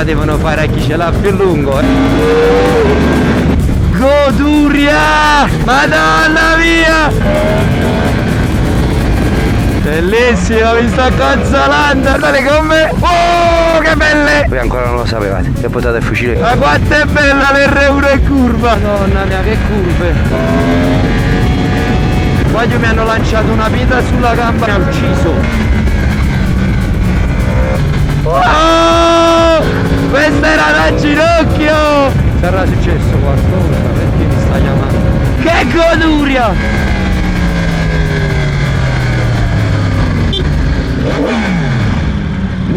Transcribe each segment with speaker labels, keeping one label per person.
Speaker 1: la devono fare a chi ce l'ha più lungo, Goduria! Madonna mia! Bellissimo, mi sta consolando! Guardate con me! Oh, che belle! Voi ancora non lo sapevate, che portate il fucile. Ma quanto è bella l'R1 in curva! Madonna mia, che curve! Quando mi hanno lanciato una pietra sulla gamba, mi ha ucciso! Oh! Questa era da ginocchio! Sarà successo qualcosa, perché mi sta chiamando? Che goduria!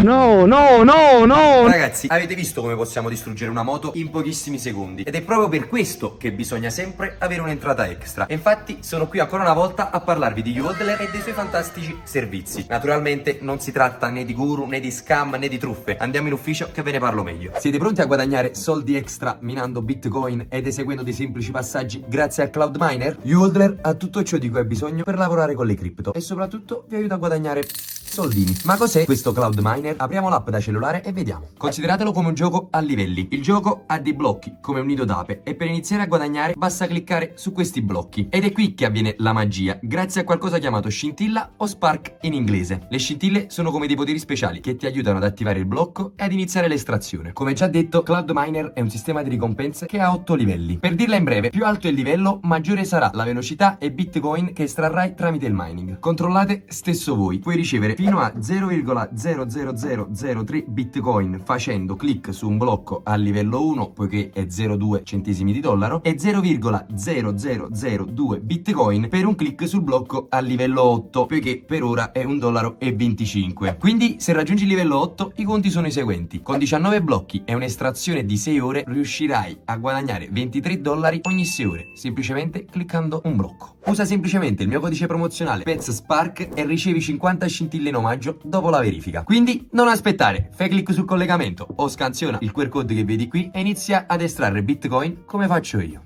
Speaker 1: No, no, no, no!
Speaker 2: Ragazzi, avete visto come possiamo distruggere una moto in pochissimi secondi? Ed è proprio per questo che bisogna sempre avere un'entrata extra. E infatti sono qui ancora una volta a parlarvi di Yodler e dei suoi fantastici servizi. Naturalmente non si tratta né di guru, né di scam, né di truffe. Andiamo in ufficio che ve ne parlo meglio. Siete pronti a guadagnare soldi extra minando Bitcoin ed eseguendo dei semplici passaggi grazie al cloud miner? Yodler ha tutto ciò di cui hai bisogno per lavorare con le cripto e soprattutto vi aiuta a guadagnare soldini. Ma cos'è questo cloud miner? Apriamo l'app da cellulare e vediamo. Consideratelo come un gioco a livelli. Il gioco ha dei blocchi, come un nido d'ape, e per iniziare a guadagnare basta cliccare su questi blocchi. Ed è qui che avviene la magia, grazie a qualcosa chiamato scintilla o spark in inglese. Le scintille sono come dei poteri speciali che ti aiutano ad attivare il blocco e ad iniziare l'estrazione. Come già detto, Cloud Miner è un sistema di ricompense che ha 8 livelli. Per dirla in breve, più alto è il livello, maggiore sarà la velocità e bitcoin che estrarrai tramite il mining. Controllate stesso voi. Puoi ricevere fino a 0,00003 bitcoin facendo clic su un blocco a livello 1, poiché è 0,2 centesimi di dollaro, e 0,0002 bitcoin per un clic sul blocco a livello 8, poiché per ora è $1,25. Quindi se raggiungi il livello 8 i conti sono i seguenti: con 19 blocchi e un'estrazione di 6 ore riuscirai a guadagnare $23 ogni 6 ore, semplicemente cliccando un blocco. Usa semplicemente il mio codice promozionale PETSSPARK e ricevi 50 scintille in omaggio dopo la verifica. Quindi non aspettare, fai clic sul collegamento o scansiona il QR code che vedi qui e inizia ad estrarre bitcoin come faccio io.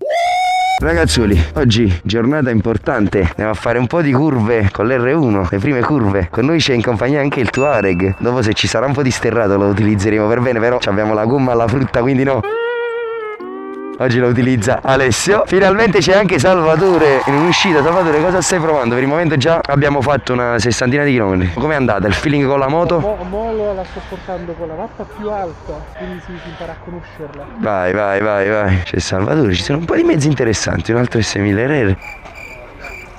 Speaker 1: Ragazzoli, oggi giornata importante, andiamo a fare un po' di curve con l'R1, le prime curve. Con noi c'è in compagnia anche il Touareg. Dopo se ci sarà un po' di sterrato lo utilizzeremo per bene, però abbiamo la gomma alla frutta, quindi no. Oggi lo utilizza Alessio. Finalmente c'è anche Salvatore in un'uscita. Salvatore, cosa stai provando? Per il momento già abbiamo fatto una 60ina di chilometri. Com'è andata? Il feeling con la moto?
Speaker 3: Mo la sto portando con la mappa più alta, quindi si impara a conoscerla.
Speaker 1: Vai, vai, vai, vai. C'è Salvatore, ci sono un po' di mezzi interessanti. Un altro S1000RR.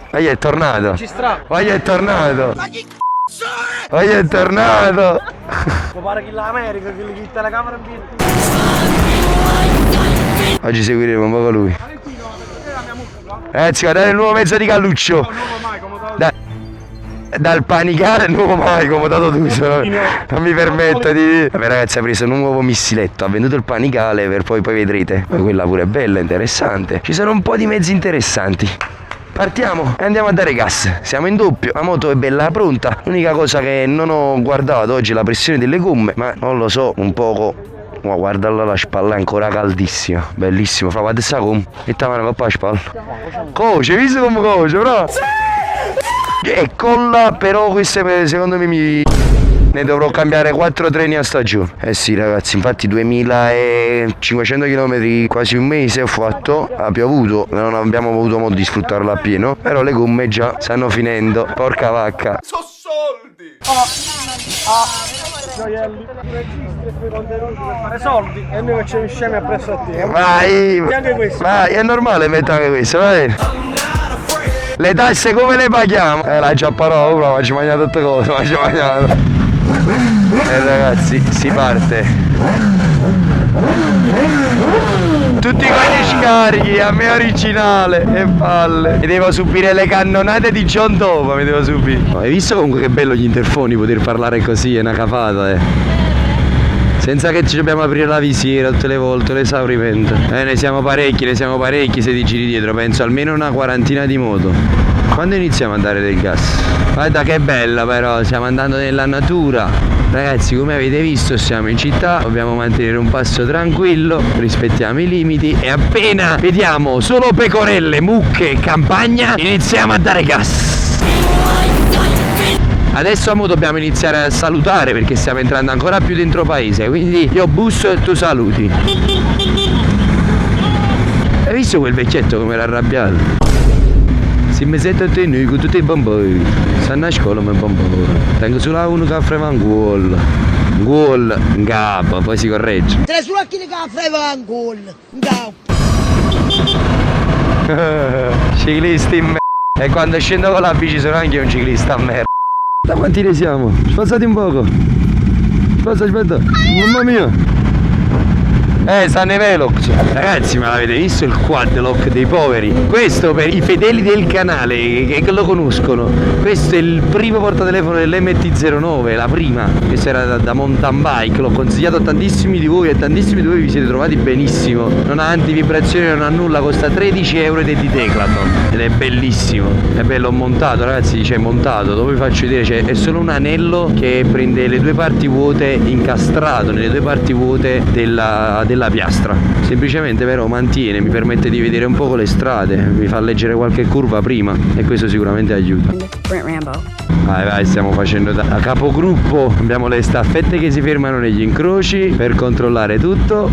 Speaker 1: Vai, è tornato.
Speaker 3: Ci stra.
Speaker 1: Vai, è tornato. Ma chi c***o è? Vai, è tornato.
Speaker 3: Mi pare che l'America che gli chitta la camera in piedi.
Speaker 1: Oggi seguiremo un po' con lui. Ragazzi, guardate il nuovo mezzo di Calluccio. Dal panicale al nuovo mai comodato tu. Non mi permetto di. Vabbè ragazzi, ha preso un nuovo missiletto. Ha venduto il panicale per poi vedrete. Poi quella pure è bella, interessante. Ci sono un po' di mezzi interessanti. Partiamo e andiamo a dare gas. Siamo in doppio, la moto è bella pronta. L'unica cosa che non ho guardato oggi è la pressione delle gomme, ma non lo so, un poco. Ma guardala, la spalla è ancora caldissima. Bellissimo, fra guarda sta gomma. E ta mano coppa la spalla. Coce, visto come coce, però? E colla, però queste secondo me ne dovrò cambiare 4 treni a stagione. Eh sì ragazzi, infatti 2500 km, quasi un mese ho fatto. Ha piovuto, non abbiamo avuto modo di sfruttarlo appieno. Però le gomme già stanno finendo. Porca vacca.
Speaker 3: So soldi! Gioielli, registri per fare soldi e noi facciamo scemi appresso a te.
Speaker 1: Vai!
Speaker 3: Anche questo.
Speaker 1: Vai, è normale mettere anche questo, va bene? Le tasse come le paghiamo? La già parola, ma ci mangiamo tutte cose, ma ci mangiamo. E ragazzi, si parte. Tutti quegli scarichi, a me originale e palle. Mi devo subire le cannonate di John Doe, mi devo subire. Hai visto comunque che bello gli interfoni, poter parlare così, è una cafata, senza che ci dobbiamo aprire la visiera tutte le volte, l'esaurimento. Ne siamo parecchi se ti giri dietro, penso almeno una quarantina di moto. Quando iniziamo a dare del gas? Guarda che bella però, stiamo andando nella natura. Ragazzi, come avete visto siamo in città, dobbiamo mantenere un passo tranquillo, rispettiamo i limiti e appena vediamo solo pecorelle, mucche e campagna iniziamo a dare gas. Adesso amo dobbiamo iniziare a salutare perché stiamo entrando ancora più dentro paese, quindi io busso e tu saluti. Hai visto quel vecchietto come era arrabbiato? Si mi sento a te noi con tutti i bambini. Stanno a scuola ma bambini. Tengo solo uno che frega un gol. Un gol, un capo, poi si corregge.
Speaker 4: Tre sulla che frega un gol. Un capo.
Speaker 1: Ciclisti in merda. E quando scendo con la bici sono anche un ciclista a merda. Da quanti ne siamo? Spazzati un poco. Aspetta. Mamma mia. Stanno i Velox. Ragazzi, ma l'avete visto il quad lock dei poveri? Questo per i fedeli del canale che lo conoscono. Questo è il primo portatelefono dell'MT09, la prima. Questo era da mountain bike, l'ho consigliato a tantissimi di voi e tantissimi di voi vi siete trovati benissimo. Non ha antivibrazione, non ha nulla, costa 13 euro ed è di Decathlon. Ed è bellissimo. È bello, ho montato, ragazzi, c'è montato. Dopo vi faccio vedere, è solo un anello che prende le due parti vuote incastrato nelle due parti vuote della piastra. Semplicemente però mantiene, mi permette di vedere un po' le strade, mi fa leggere qualche curva prima e questo sicuramente aiuta. Vai, stiamo facendo da capogruppo, abbiamo le staffette che si fermano negli incroci per controllare tutto.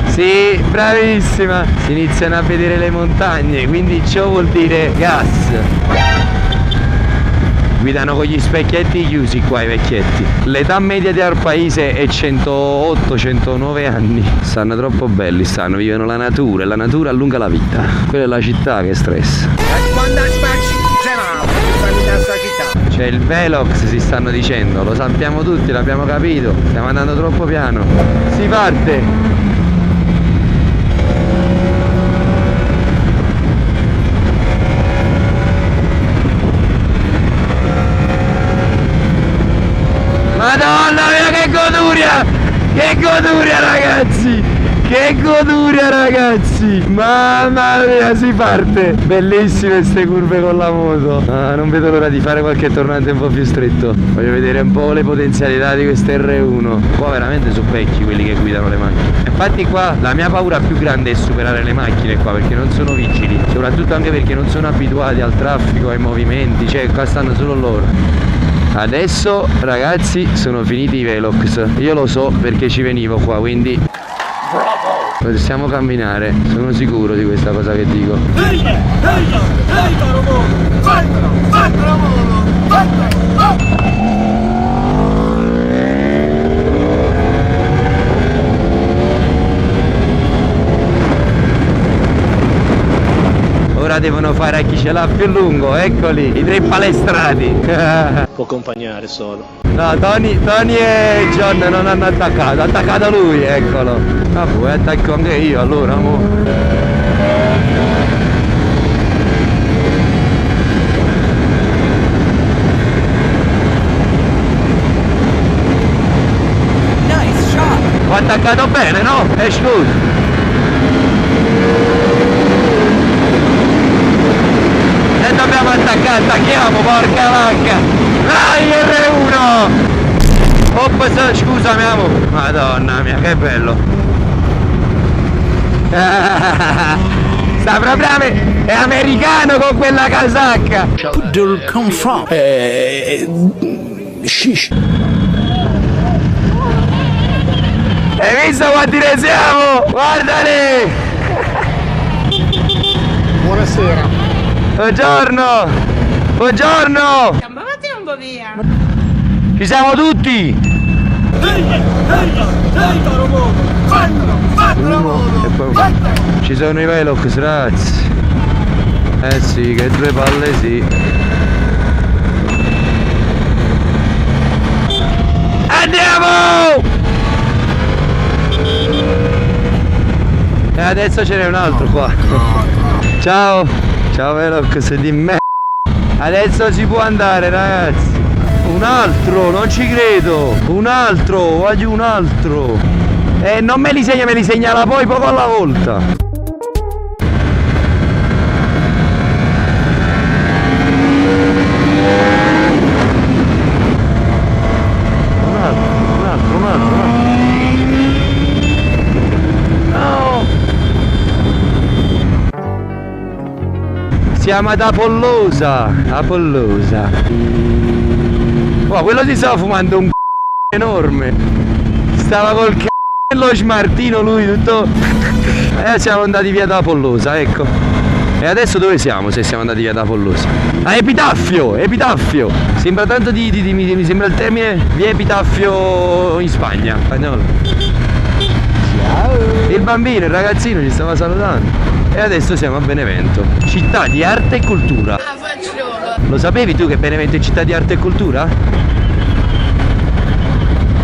Speaker 1: Sì, bravissima! Si iniziano a vedere le montagne, quindi ciò vuol dire gas. Guidano con gli specchietti chiusi qua i vecchietti. L'età media del paese è 108-109 anni. Stanno troppo belli, vivono la natura e la natura allunga la vita. Quella è la città che stressa. C'è il Velox, si stanno dicendo, lo sappiamo tutti, l'abbiamo capito. Stiamo andando troppo piano. Si parte! Madonna mia, che goduria! Che goduria, ragazzi! Che goduria, ragazzi! Mamma mia, si parte! Bellissime ste curve con la moto. Non vedo l'ora di fare qualche tornante un po' più stretto. Voglio vedere un po' le potenzialità di queste R1. Qua veramente sono vecchi quelli che guidano le macchine. Infatti qua la mia paura più grande è superare le macchine qua, perché non sono vigili. Soprattutto anche perché non sono abituati al traffico, ai movimenti. Cioè qua stanno solo loro. Adesso ragazzi sono finiti i Velox. Io lo so perché ci venivo qua, quindi possiamo camminare. Sono sicuro di questa cosa che dico. Ora devono fare a chi ce l'ha più lungo, eccoli, i tre palestrati.
Speaker 3: Può accompagnare solo.
Speaker 1: No, Tony e John non hanno attaccato, ha attaccato lui, eccolo. Vabbè, attacco anche io allora, mo.
Speaker 4: Nice shot.
Speaker 1: Ho attaccato bene, no? È scusa. E dobbiamo attaccare, attacchiamo, porca vacca! Dai, R1! Oppa, scusami, amo! Madonna mia, che bello! Sta proprio è americano con quella casacca!
Speaker 4: Where do you come from? Shish.
Speaker 1: Hai visto quanti ne siamo? Guardali!
Speaker 3: Buonasera.
Speaker 1: Buongiorno! Buongiorno!
Speaker 5: Ma vatti un po' via!
Speaker 1: Ci siamo tutti! E poi ci sono i Velox, ragazzi! Eh sì, che due palle sì! Andiamo! E adesso ce n'è un altro qua! Ciao! Ciao Velox di me. Adesso si può andare, ragazzi. Un altro, non ci credo. Un altro, voglio un altro. Non me li segna, me li segnala poi poco alla volta. Un altro. No! Siamo ad Apollosa. Apollosa. Oh, quello si stava fumando un enorme. Stava col lo smartino lui tutto. Siamo andati via da Apollosa, ecco. E adesso dove siamo se siamo andati via da Apollosa? Ah, Epitaffio! Epitaffio! Sembra tanto mi sembra il termine via Epitaffio in Spagna. Spagnolo. Ciao! Il bambino, il ragazzino ci stava salutando. E adesso siamo a Benevento, città di arte e cultura. Lo sapevi tu che Benevento è città di arte e cultura?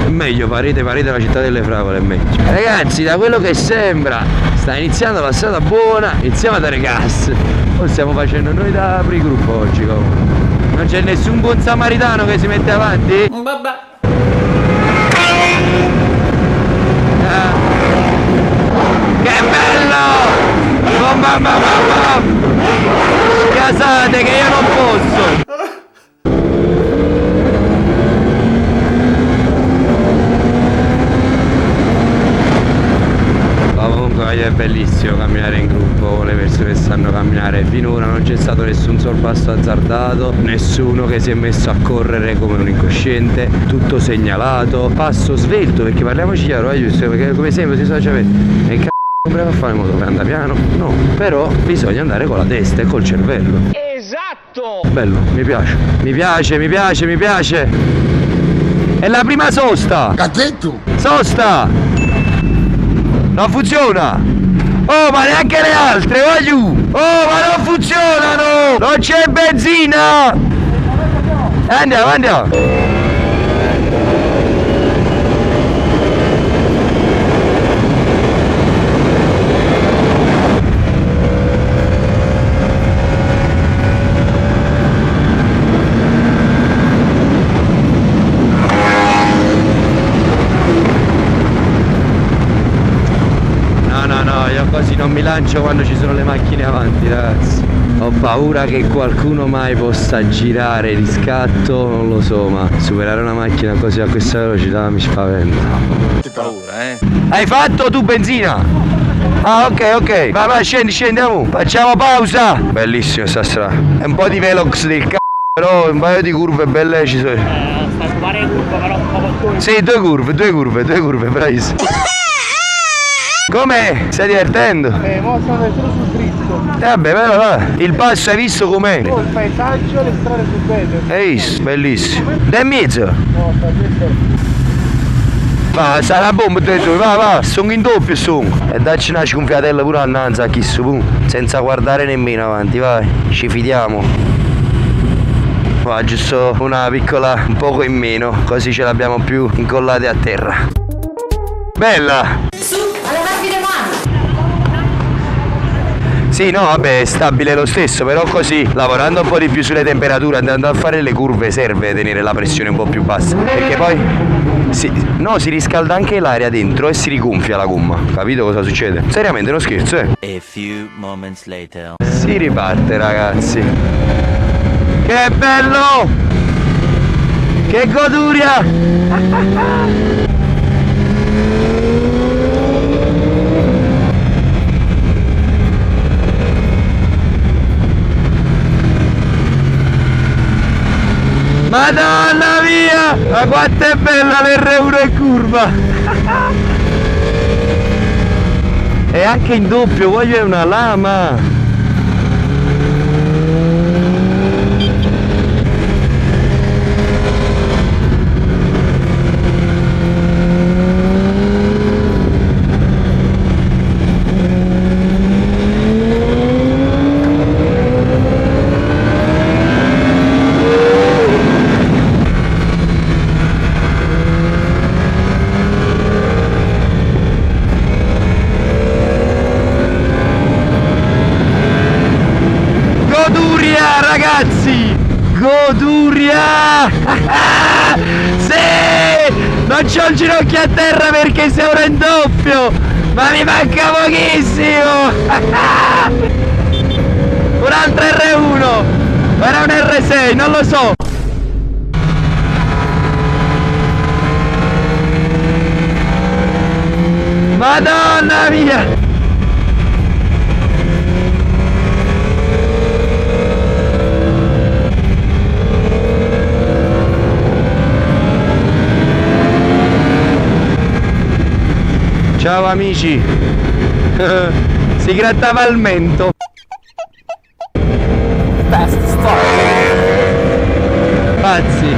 Speaker 1: È meglio, Parete la città delle fragole, è meglio. Ragazzi, da quello che sembra sta iniziando la strada buona, iniziamo a dare gas. Lo stiamo facendo noi da aprigruppo oggi comunque. Non c'è nessun buon samaritano che si mette avanti?
Speaker 5: Vabbè.
Speaker 1: Che bello! Mamma! Casate che io non posso! Comunque è bellissimo camminare in gruppo con le persone che sanno camminare. Finora non c'è stato nessun sorpasso azzardato, nessuno che si è messo a correre come un incosciente, tutto segnalato, passo svelto, perché parliamoci chiaro, giusto? Perché come sempre si sa sapere, e c***o compriamo a fare moto per andare piano? No, però bisogna andare con la testa e col cervello.
Speaker 3: Esatto!
Speaker 1: Bello, mi piace. È la prima sosta!
Speaker 4: Cazzetto!
Speaker 1: Sosta! Non funziona! Oh, ma neanche le altre, vai giù! Oh, ma non funzionano! Non c'è benzina! Andiamo! No, io così non mi lancio quando ci sono le macchine avanti, ragazzi. Ho paura che qualcuno mai possa girare di scatto, non lo so, ma superare una macchina così a questa velocità mi spaventa.
Speaker 2: Che paura, eh?
Speaker 1: Hai fatto tu benzina? Ah, ok. Vai, scendi, andiamo. Facciamo pausa. Bellissimo sta strada. È un po' di velox del c***o, però un paio di curve belle ci sono.
Speaker 3: Sta su varie curve, però un po'
Speaker 1: Sì, due curve, bravissimo. Com'è? Stai divertendo?
Speaker 3: mo stanno solo sul dritto.
Speaker 1: Vabbè, però va. Il passo hai visto com'è?
Speaker 3: Oh, il paesaggio e le strade più belle.
Speaker 1: Hai visto? Bellissimo. Da in mezzo?
Speaker 3: No, sta questo.
Speaker 1: Va, sarà una bomba dentro, va, sono in doppio sono. E dacci una sconfiatella pure annanzi a chi su, senza guardare nemmeno avanti, vai, ci fidiamo. Va, giusto una piccola, un poco in meno, così ce l'abbiamo più incollate a terra. Bella! Sì, no, vabbè, è stabile lo stesso, però così, lavorando un po' di più sulle temperature, andando a fare le curve, serve tenere la pressione un po' più bassa. Perché poi, si riscalda anche l'aria dentro e si rigonfia la gomma. Capito cosa succede? Seriamente, non scherzo, eh?
Speaker 6: A few moments later.
Speaker 1: Si riparte, ragazzi. Che bello! Che goduria! Madonna mia! Ma quanto è bella l'R1 in curva! E anche in doppio, voglio una lama! Ragazzi, goduria! Sì! Non c'ho il ginocchio a terra perché sei ora in doppio, ma mi manca pochissimo! Un altro R1, era un R6, non lo so! Madonna mia! Ciao amici. Si grattava il mento. Pazzi.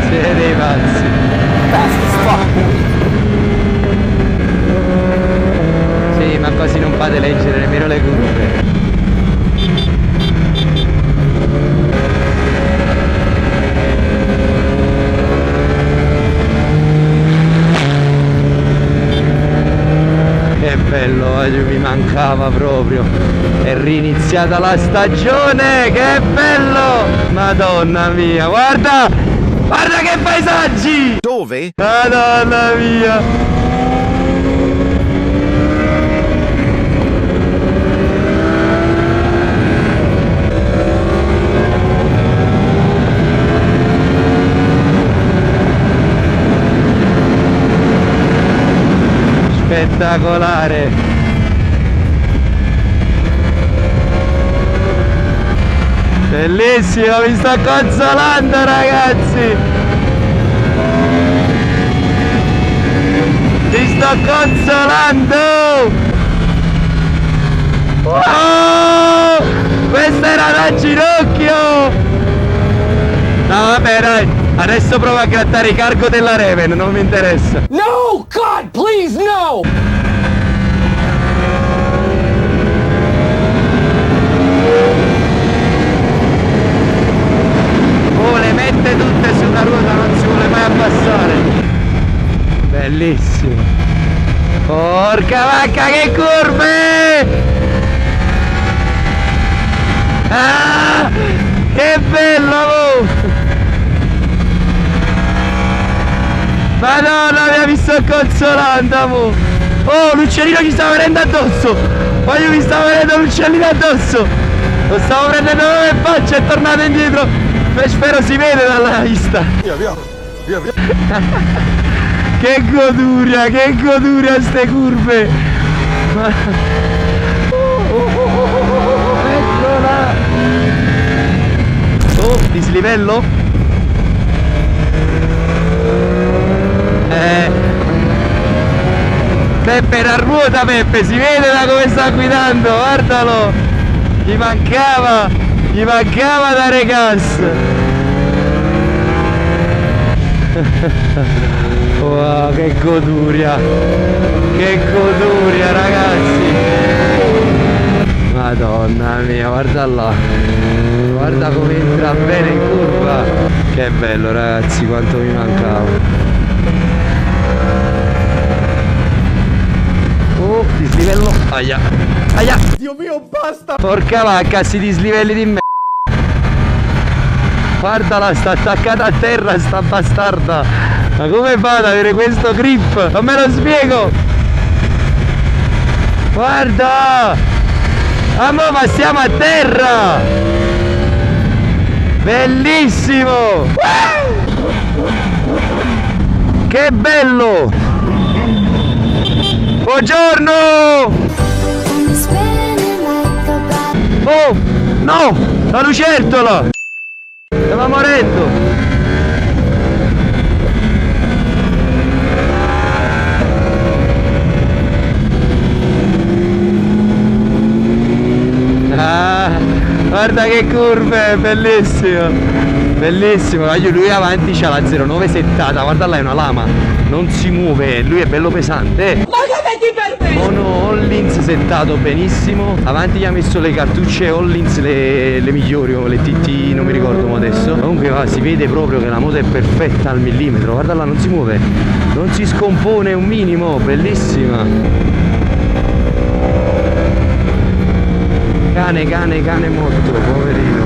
Speaker 1: Siete dei pazzi. Sì, ma così non fate leggere nemmeno le curve. Che bello, oggi mi mancava proprio. È riniziata la stagione, che bello! Madonna mia, guarda! Guarda che paesaggi!
Speaker 4: Dove?
Speaker 1: Madonna mia! Spettacolare! Bellissimo, mi sto consolando ragazzi! Mi sto consolando! Wow! Questa era da ginocchio! No vabbè dai, adesso provo a grattare i cargo della Raven, non mi interessa.
Speaker 3: No, God, please, no!
Speaker 1: Oh, le mette tutte sulla ruota, non si vuole mai abbassare. Bellissimo. Porca vacca, che curve! Ah, che bello! Oh. Madonna mia, mi sto consolando, mo. Oh, l'uccellino ci stava venendo addosso. Poi io mi stavo venendo l'uccellino addosso. Lo stavo prendendo come faccia e è tornato indietro. Spero si vede dalla vista. Che goduria ste curve. Eccola. Oh, dislivello? Peppe era a ruota, Peppe, si vede da come sta guidando, guardalo! Gli mancava dare gas! Wow, che goduria ragazzi! Madonna mia, guarda là! Guarda come entra bene in curva! Che bello ragazzi, quanto mi mancava! Oh, dislivello! Aia! Aia!
Speaker 3: Dio mio, basta!
Speaker 1: Porca vacca, sti dislivelli di me! Guardala, sta attaccata a terra sta bastarda! Ma come fa ad avere questo grip? Non me lo spiego! Guarda! Ma siamo a terra! Bellissimo! Che bello! Buongiorno! Oh! No! La lucertola! Stava morendo! Ah! Guarda che curve! Bellissimo! Bellissimo! Lui avanti c'ha la 09 settata, guarda là, è una lama! Non si muove, lui è bello pesante! Mono Hollins settato benissimo. Avanti gli ha messo le cartucce Hollins, le migliori, o le TT, non mi ricordo adesso. Comunque si vede proprio che la moto è perfetta al millimetro. Guarda là, non si muove, non si scompone un minimo. Bellissima. Cane morto, poverino.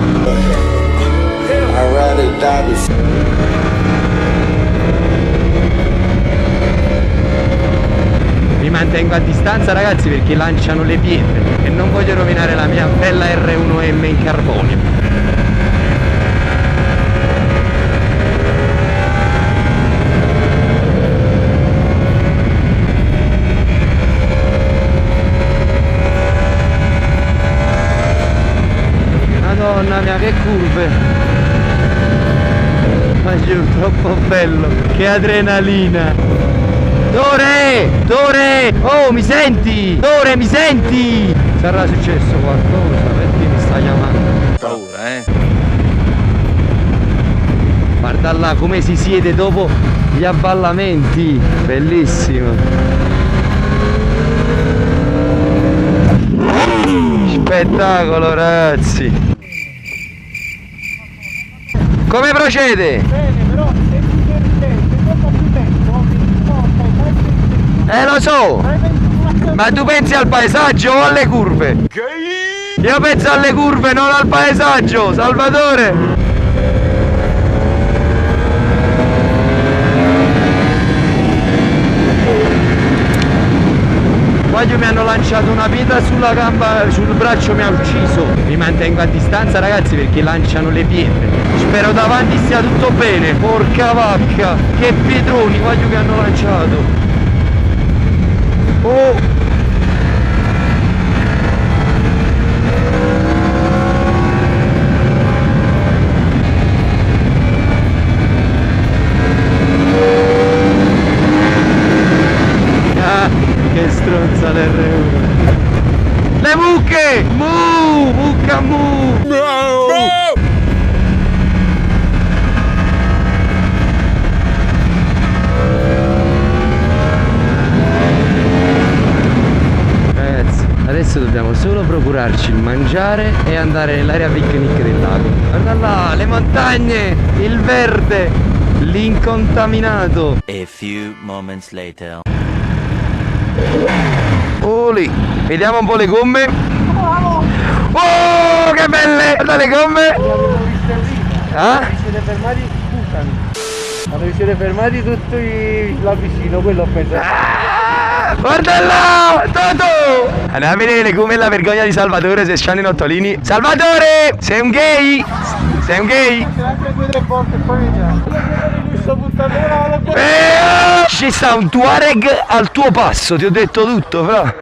Speaker 1: Mi mantengo a distanza ragazzi perché lanciano le pietre e non voglio rovinare la mia bella R1M in carbonio. Madonna mia, che curve! Ma giù, troppo bello! Che adrenalina! Dore! Dore! Oh, mi senti? Dore, mi senti? Sarà successo qualcosa, perché mi sta chiamando?
Speaker 6: Paura,
Speaker 1: Guarda là come si siede dopo gli avvallamenti. Bellissimo. Spettacolo, ragazzi. Come procede?
Speaker 3: Bene, però se ti divertente, troppo più tempo, mi porta
Speaker 1: Lo so! Ma tu pensi al paesaggio o alle curve? Io penso alle curve, non al paesaggio, Salvatore! Guaglio mi hanno lanciato una pietra sulla gamba, sul braccio mi ha ucciso. Mi mantengo a distanza ragazzi perché lanciano le pietre. Spero davanti sia tutto bene. Porca vacca, che pietroni guaglio che hanno lanciato. Oh! Che stronza l'R1. Le mucche! Mu! Mucca mu! No! Ragazzi, adesso dobbiamo solo procurarci il mangiare e andare nell'area picnic del lago. Guarda là, le montagne, il verde, l'incontaminato.
Speaker 6: A few moments later.
Speaker 1: Oh lì, vediamo un po' le gomme. Oh, che belle! Guarda le gomme!
Speaker 3: L'abbiamo viste prima.
Speaker 1: Ah?
Speaker 3: Vi siete fermati, scusami. Quando vi siete fermati tutti là vicino, quello ho pensato.
Speaker 1: Guarda là! Toto! Andiamo a vedere come è la vergogna di Salvatore se sciano i nottolini. Salvatore! Sei un gay? Sei un gay?
Speaker 3: Anche 2 o 3 volte e poi mi sto buttando la
Speaker 1: Ci sta un Tuareg al tuo passo, ti ho detto tutto, fra.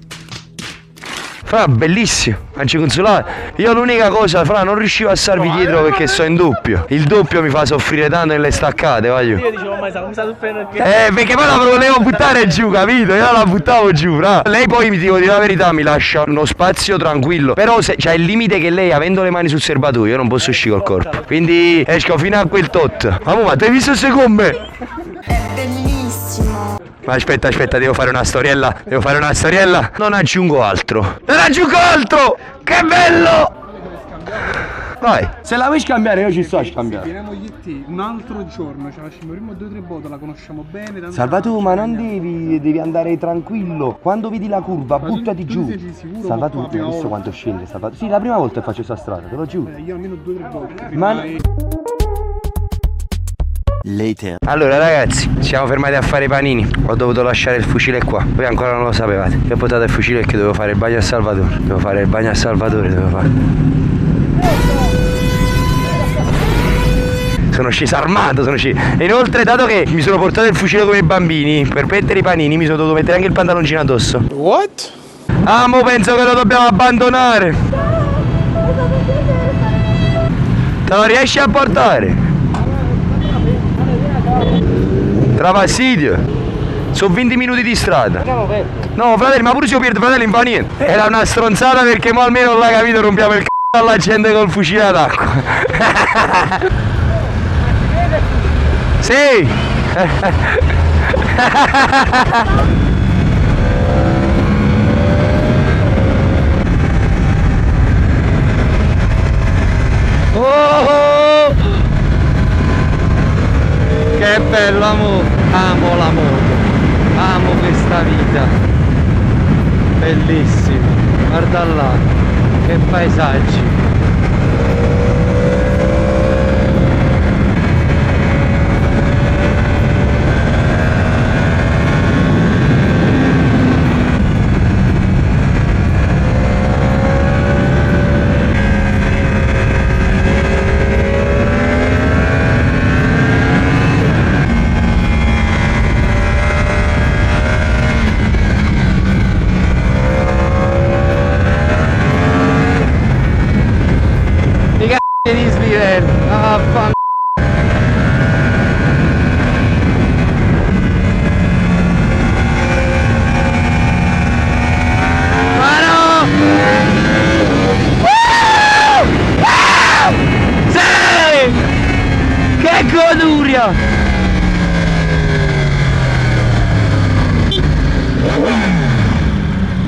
Speaker 1: Fra, bellissimo, anzi consolato. Io l'unica cosa, fra, non riuscivo a starvi dietro perché sto in doppio. Il doppio mi fa soffrire tanto nelle staccate, voglio.
Speaker 3: Io dicevo, ma come sta soffrendo perché?
Speaker 1: Perché poi la volevo buttare giù, capito? Io la buttavo giù, fra. Lei poi, mi dico di la verità, mi lascia uno spazio tranquillo. Però c'è il limite che lei, avendo le mani sul serbatoio, io non posso uscire col corpo. Quindi esco fino a quel tot. Ma tu hai visto queste gomme?
Speaker 4: Bellissimo.
Speaker 1: Ma aspetta, devo fare una storiella. Non aggiungo altro. Che bello! Vai, se la vuoi scambiare io ci sto a scambiare.
Speaker 3: Chiediamo te un altro giorno, ci facciamo prima 2 o 3 volte, la conosciamo bene.
Speaker 1: Salvatore, ma non devi andare tranquillo. Quando vedi la curva, buttati
Speaker 3: tu
Speaker 1: giù.
Speaker 3: sei sicuro?
Speaker 1: Salvatore,
Speaker 3: Ma
Speaker 1: hai visto quanto scende? Salvatore? Sì, la prima volta che faccio questa strada, te lo giuro.
Speaker 3: Io almeno 2 o 3 volte.
Speaker 1: Ma...
Speaker 6: Later.
Speaker 1: Allora ragazzi, ci siamo fermati a fare i panini. Ho dovuto lasciare il fucile qua. Voi ancora non lo sapevate. Io ho portato il fucile perché dovevo fare il bagno a Salvatore. Sono sceso armato, E inoltre, dato che mi sono portato il fucile come i bambini, per mettere i panini mi sono dovuto mettere anche il pantaloncino addosso.
Speaker 3: What?
Speaker 1: Ah, mo penso che lo dobbiamo abbandonare. Te lo riesci a portare? Tra fastidio. Sono 20 minuti di strada. No, fratelli, ma pure se io perdo, fratelli, non fa niente. Era una stronzata perché mo almeno là, capito, rompiamo il c***o alla gente col fucile ad acqua. Sì. Oh! Che bello, amo la moto, amo questa vita, bellissimo, guarda là, che paesaggi.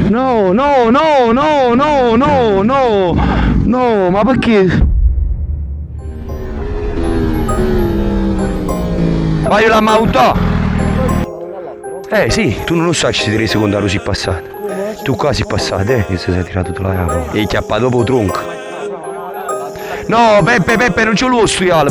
Speaker 1: No, no, no, no, no, no, no, no, ma perché? Vai la mauta! Sì, tu non lo sai se ti rendi conto che si è passato. Tu qua sei passato, che si sei tirato tu la capa. E chiappato dopo tronco. No, Peppe, non c'è lo studiare.